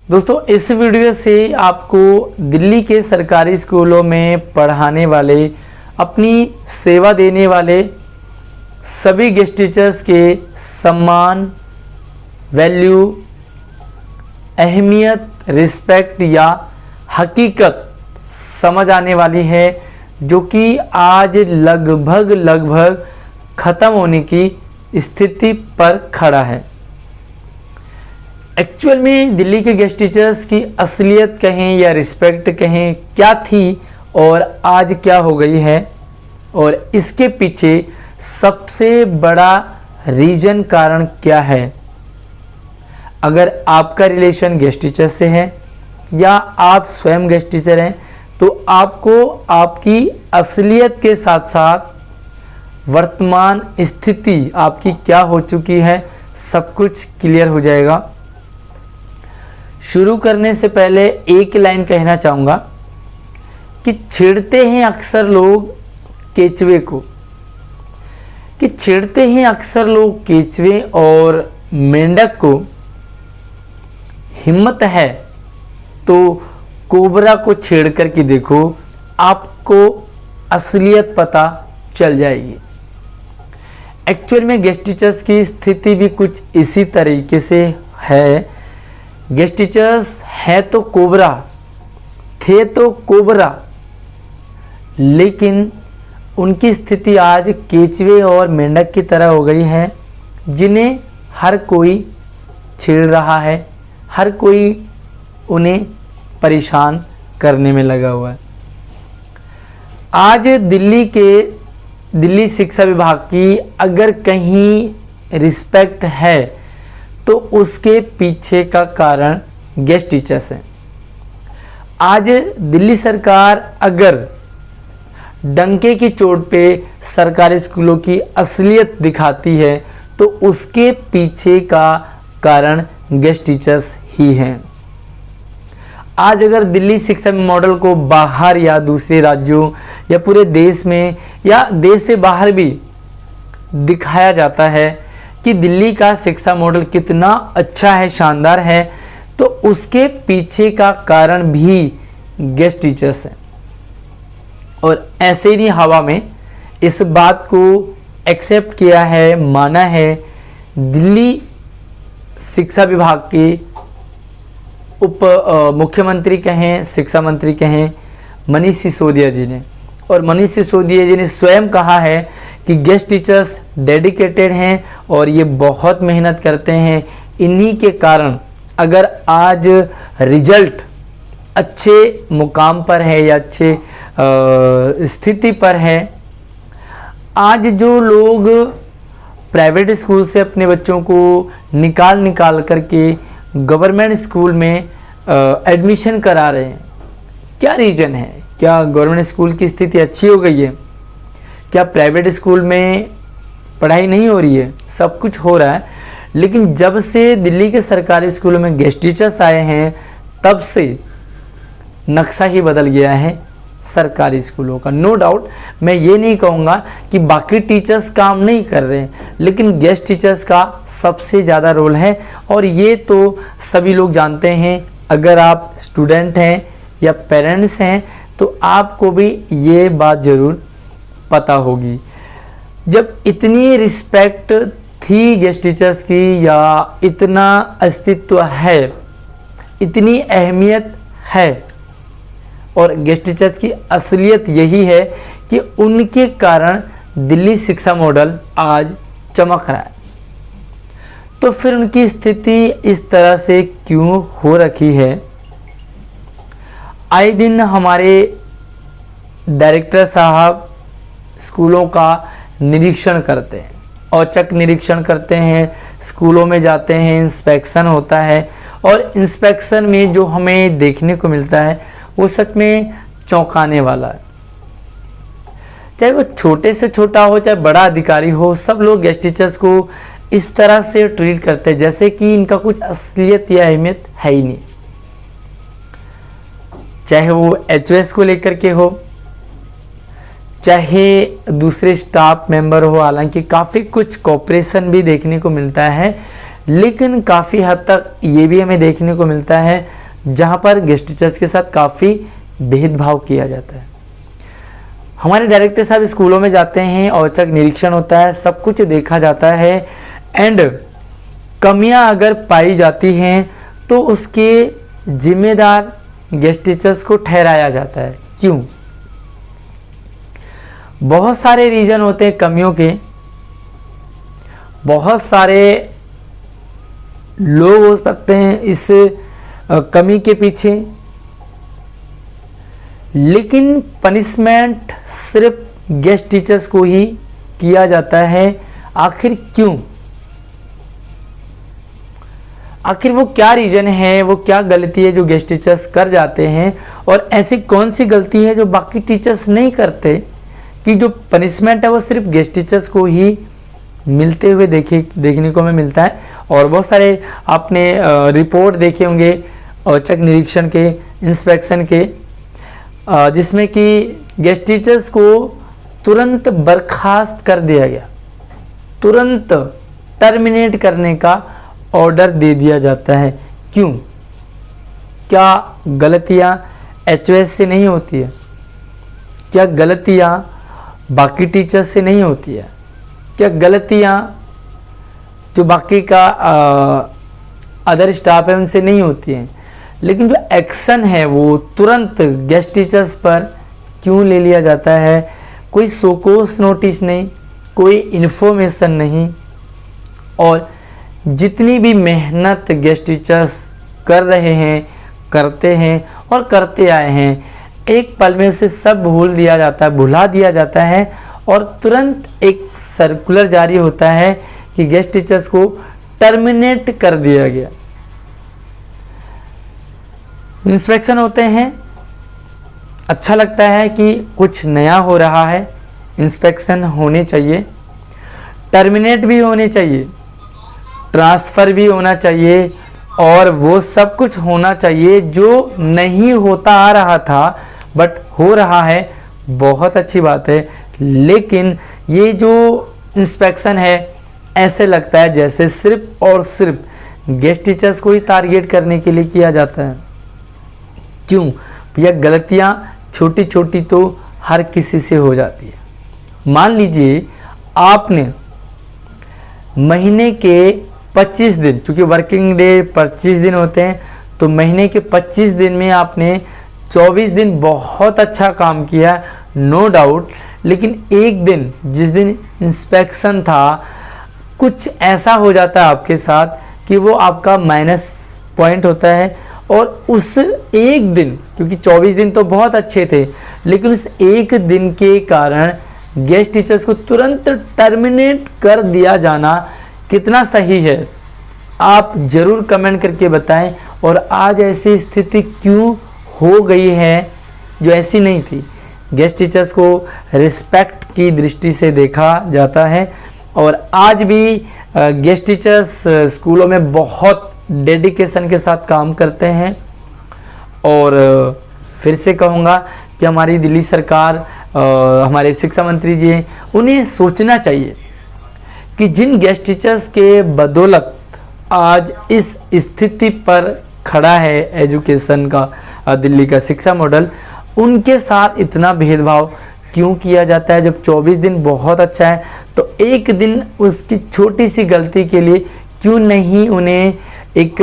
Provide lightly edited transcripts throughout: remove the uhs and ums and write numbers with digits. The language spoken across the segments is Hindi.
दोस्तों इस वीडियो से आपको दिल्ली के सरकारी स्कूलों में पढ़ाने वाले, अपनी सेवा देने वाले सभी गेस्ट टीचर्स के सम्मान, वैल्यू, अहमियत, रिस्पेक्ट या हकीकत समझ आने वाली है, जो कि आज लगभग ख़त्म होने की स्थिति पर खड़ा है। एक्चुअल में दिल्ली के गेस्ट टीचर्स की असलियत कहें या रिस्पेक्ट कहें क्या थी और आज क्या हो गई है, और इसके पीछे सबसे बड़ा रीज़न कारण क्या है। अगर आपका रिलेशन गेस्ट टीचर से है या आप स्वयं गेस्ट टीचर हैं, तो आपको आपकी असलियत के साथ साथ वर्तमान स्थिति आपकी क्या हो चुकी है सब कुछ क्लियर हो जाएगा। शुरू करने से पहले एक लाइन कहना चाहूँगा कि छेड़ते हैं अक्सर लोग केचवे को, केचवे और मेंढक को। हिम्मत है तो कोबरा को छेड़ कर के देखो, आपको असलियत पता चल जाएगी। एक्चुअल में गेस्ट टीचर्स की स्थिति भी कुछ इसी तरीके से है। गेस्ट टीचर्स है तो कोबरा, थे तो कोबरा, लेकिन उनकी स्थिति आज केचवे और मेंढक की तरह हो गई है, जिन्हें हर कोई छेड़ रहा है, हर कोई उन्हें परेशान करने में लगा हुआ है। आज दिल्ली शिक्षा विभाग की अगर कहीं रिस्पेक्ट है तो उसके पीछे का कारण गेस्ट टीचर्स हैं। आज दिल्ली सरकार अगर डंके की चोट पे सरकारी स्कूलों की असलियत दिखाती है तो उसके पीछे का कारण गेस्ट टीचर्स ही हैं। आज अगर दिल्ली शिक्षा मॉडल को बाहर या दूसरे राज्यों या पूरे देश में या देश से बाहर भी दिखाया जाता है कि दिल्ली का शिक्षा मॉडल कितना अच्छा है, शानदार है, तो उसके पीछे का कारण भी गेस्ट टीचर्स हैं। और ऐसे ही हवा में इस बात को एक्सेप्ट किया है, माना है दिल्ली शिक्षा विभाग के मुख्यमंत्री कहें, शिक्षा मंत्री कहें, मनीष सिसोदिया जी ने। और मनीष सिसोदिया जी ने स्वयं कहा है कि गेस्ट टीचर्स डेडिकेटेड हैं और ये बहुत मेहनत करते हैं। इन्हीं के कारण अगर आज रिजल्ट अच्छे मुकाम पर है या अच्छे स्थिति पर है। आज जो लोग प्राइवेट स्कूल से अपने बच्चों को निकाल करके गवर्नमेंट स्कूल में एडमिशन करा रहे हैं, क्या रीज़न है? क्या गवर्नमेंट स्कूल की स्थिति अच्छी हो गई है? क्या प्राइवेट स्कूल में पढ़ाई नहीं हो रही है? सब कुछ हो रहा है, लेकिन जब से दिल्ली के सरकारी स्कूलों में गेस्ट टीचर्स आए हैं तब से नक्शा ही बदल गया है सरकारी स्कूलों का। नो डाउट, मैं ये नहीं कहूँगा कि बाकी टीचर्स काम नहीं कर रहे हैं, लेकिन गेस्ट टीचर्स का सबसे ज़्यादा रोल है और ये तो सभी लोग जानते हैं। अगर आप स्टूडेंट हैं या पेरेंट्स हैं तो आपको भी ये बात ज़रूर पता होगी। जब इतनी रिस्पेक्ट थी गेस्ट टीचर्स की, या इतना अस्तित्व है, इतनी अहमियत है, और गेस्ट टीचर्स की असलियत यही है कि उनके कारण दिल्ली शिक्षा मॉडल आज चमक रहा है, तो फिर उनकी स्थिति इस तरह से क्यों हो रखी है? आए दिन हमारे डायरेक्टर साहब स्कूलों का निरीक्षण करते हैं, औचक निरीक्षण करते हैं, स्कूलों में जाते हैं, इंस्पेक्शन होता है, और इंस्पेक्शन में जो हमें देखने को मिलता है वो सच में चौंकाने वाला है। चाहे वो छोटे से छोटा हो, चाहे बड़ा अधिकारी हो, सब लोग गेस्ट टीचर्स को इस तरह से ट्रीट करते हैं जैसे कि इनका कुछ असलियत या अहमियत है ही नहीं। चाहे वो HOS को लेकर के हो, चाहे दूसरे स्टाफ मेंबर हो, हालांकि काफ़ी कुछ कोऑपरेशन भी देखने को मिलता है, लेकिन काफ़ी हद तक ये भी हमें देखने को मिलता है जहाँ पर गेस्ट टीचर्स के साथ काफ़ी भेदभाव किया जाता है। हमारे डायरेक्टर साहब स्कूलों में जाते हैं, औचक निरीक्षण होता है, सब कुछ देखा जाता है एंड कमियां अगर पाई जाती हैं तो उसके जिम्मेदार गेस्ट टीचर्स को ठहराया जाता है। क्यों? बहुत सारे रीज़न होते हैं कमियों के, बहुत सारे लोग हो सकते हैं इस कमी के पीछे, लेकिन पनिशमेंट सिर्फ गेस्ट टीचर्स को ही किया जाता है। आखिर क्यों? आखिर वो क्या रीज़न है, वो क्या गलती है जो गेस्ट टीचर्स कर जाते हैं, और ऐसी कौन सी गलती है जो बाकी टीचर्स नहीं करते कि जो पनिशमेंट है वो सिर्फ गेस्ट टीचर्स को ही मिलते हुए देखने को हमें मिलता है। और बहुत सारे आपने रिपोर्ट देखे होंगे औचक निरीक्षण के, इंस्पेक्शन के, जिसमें कि गेस्ट टीचर्स को तुरंत बर्खास्त कर दिया गया, तुरंत टर्मिनेट करने का ऑर्डर दे दिया जाता है। क्यों? क्या गलतियां HOS से नहीं होती है? क्या गलतियां बाकी टीचर्स से नहीं होती है? क्या गलतियां जो बाकी का अदर स्टाफ है उनसे नहीं होती हैं? लेकिन जो एक्शन है वो तुरंत गेस्ट टीचर्स पर क्यों ले लिया जाता है? कोई सोकोस नोटिस नहीं, कोई इन्फॉर्मेशन नहीं, और जितनी भी मेहनत गेस्ट टीचर्स कर रहे हैं, करते हैं और करते आए हैं, एक पल में उसे सब भुला दिया जाता है और तुरंत एक सर्कुलर जारी होता है कि गेस्ट टीचर्स को टर्मिनेट कर दिया गया। इंस्पेक्शन होते हैं, अच्छा लगता है कि कुछ नया हो रहा है, इंस्पेक्शन होने चाहिए, टर्मिनेट भी होने चाहिए, ट्रांसफ़र भी होना चाहिए, और वो सब कुछ होना चाहिए जो नहीं होता आ रहा था बट हो रहा है। बहुत अच्छी बात है, लेकिन ये जो इंस्पेक्शन है ऐसे लगता है जैसे सिर्फ और सिर्फ गेस्ट टीचर्स को ही टारगेट करने के लिए किया जाता है। क्यों? भैया गलतियाँ छोटी छोटी तो हर किसी से हो जाती है। मान लीजिए आपने महीने के 25 दिन, क्योंकि वर्किंग डे 25 दिन होते हैं, तो महीने के 25 दिन में आपने 24 दिन बहुत अच्छा काम किया, नो डाउट, लेकिन एक दिन जिस दिन इंस्पेक्शन था कुछ ऐसा हो जाता है आपके साथ कि वो आपका माइनस पॉइंट होता है, और उस एक दिन, क्योंकि 24 दिन तो बहुत अच्छे थे, लेकिन उस एक दिन के कारण गेस्ट टीचर्स को तुरंत टर्मिनेट कर दिया जाना कितना सही है? आप ज़रूर कमेंट करके बताएं। और आज ऐसी स्थिति क्यों हो गई है जो ऐसी नहीं थी? गेस्ट टीचर्स को रिस्पेक्ट की दृष्टि से देखा जाता है, और आज भी गेस्ट टीचर्स स्कूलों में बहुत डेडिकेशन के साथ काम करते हैं। और फिर से कहूँगा कि हमारी दिल्ली सरकार, हमारे शिक्षा मंत्री जी हैं, उन्हें सोचना चाहिए कि जिन गेस्ट टीचर्स के बदौलत आज इस स्थिति पर खड़ा है एजुकेशन का, दिल्ली का शिक्षा मॉडल, उनके साथ इतना भेदभाव क्यों किया जाता है? जब 24 दिन बहुत अच्छा है तो एक दिन उसकी छोटी सी गलती के लिए क्यों नहीं उन्हें एक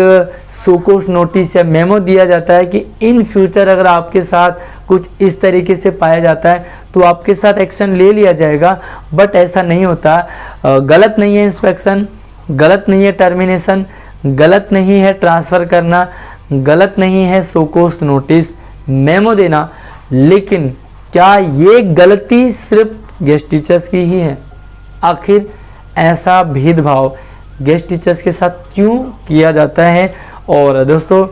सोकोस नोटिस या मेमो दिया जाता है कि इन फ्यूचर अगर आपके साथ कुछ इस तरीके से पाया जाता है तो आपके साथ एक्शन ले लिया जाएगा। बट ऐसा नहीं होता। गलत नहीं है इंस्पेक्शन, गलत नहीं है टर्मिनेशन, गलत नहीं है ट्रांसफ़र करना, गलत नहीं है सोकोस नोटिस मेमो देना, लेकिन क्या ये गलती सिर्फ गेस्ट टीचर्स की ही है? आखिर ऐसा भेदभाव गेस्ट टीचर्स के साथ क्यों किया जाता है? और दोस्तों,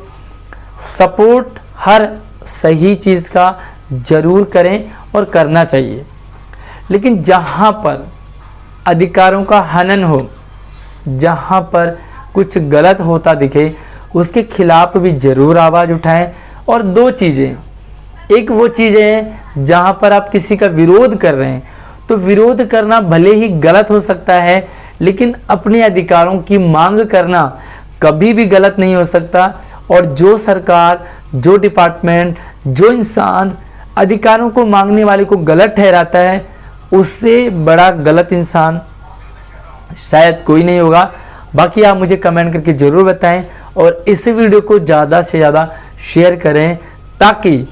सपोर्ट हर सही चीज़ का ज़रूर करें और करना चाहिए, लेकिन जहाँ पर अधिकारों का हनन हो, जहाँ पर कुछ गलत होता दिखे, उसके खिलाफ भी ज़रूर आवाज़ उठाएं। और दो चीज़ें, एक वो चीज़ें हैं जहाँ पर आप किसी का विरोध कर रहे हैं, तो विरोध करना भले ही गलत हो सकता है, लेकिन अपने अधिकारों की मांग करना कभी भी गलत नहीं हो सकता। और जो सरकार, जो डिपार्टमेंट, जो इंसान अधिकारों को मांगने वाले को गलत ठहराता है, उससे बड़ा गलत इंसान शायद कोई नहीं होगा। बाकी आप मुझे कमेंट करके ज़रूर बताएं और इस वीडियो को ज़्यादा से ज़्यादा शेयर करें, ताकि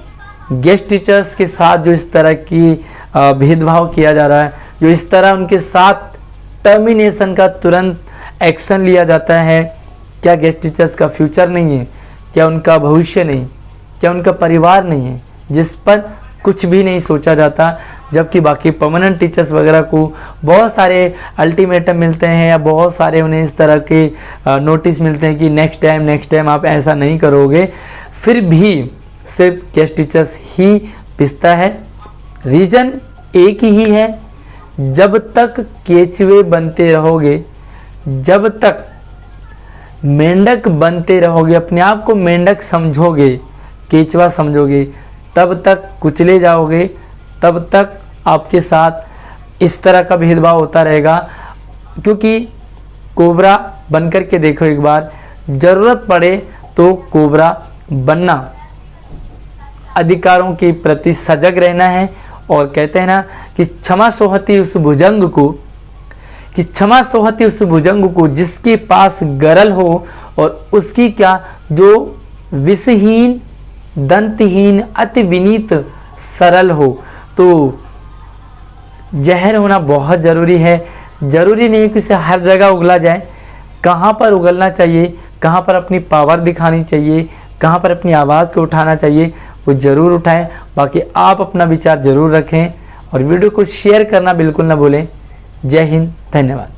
गेस्ट टीचर्स के साथ जो इस तरह की भेदभाव किया जा रहा है, जो इस तरह उनके साथ टर्मिनेशन का तुरंत एक्शन लिया जाता है, क्या गेस्ट टीचर्स का फ्यूचर नहीं है? क्या उनका भविष्य नहीं? क्या उनका परिवार नहीं है, जिस पर कुछ भी नहीं सोचा जाता? जबकि बाकी परमानेंट टीचर्स वगैरह को बहुत सारे अल्टीमेटम मिलते हैं या बहुत सारे उन्हें इस तरह के नोटिस मिलते हैं कि नेक्स्ट टाइम आप ऐसा नहीं करोगे, फिर भी सिर्फ गेस्ट टीचर्स ही पिसता है। रीज़न एक ही है, जब तक केचुए बनते रहोगे, जब तक मेंढक बनते रहोगे, अपने आप को मेंढक समझोगे, केचुआ समझोगे, तब तक कुचले जाओगे, तब तक आपके साथ इस तरह का भेदभाव होता रहेगा। क्योंकि कोबरा बनकर के देखो एक बार, ज़रूरत पड़े तो कोबरा बनना, अधिकारों के प्रति सजग रहना है। और कहते हैं ना कि क्षमा सोहती उस भुजंग को, कि क्षमा सोहती उस भुजंग को जिसके पास गरल हो, और उसकी क्या, जो विषहीन, दंतहीन, अति विनीत, सरल हो। तो जहर होना बहुत ज़रूरी है। ज़रूरी नहीं कि उसे हर जगह उगला जाए, कहाँ पर उगलना चाहिए, कहाँ पर अपनी पावर दिखानी चाहिए, कहाँ पर अपनी आवाज़ को उठाना चाहिए, वो ज़रूर उठाएं। बाकी आप अपना विचार ज़रूर रखें और वीडियो को शेयर करना बिल्कुल ना भूलें। जय हिंद, धन्यवाद।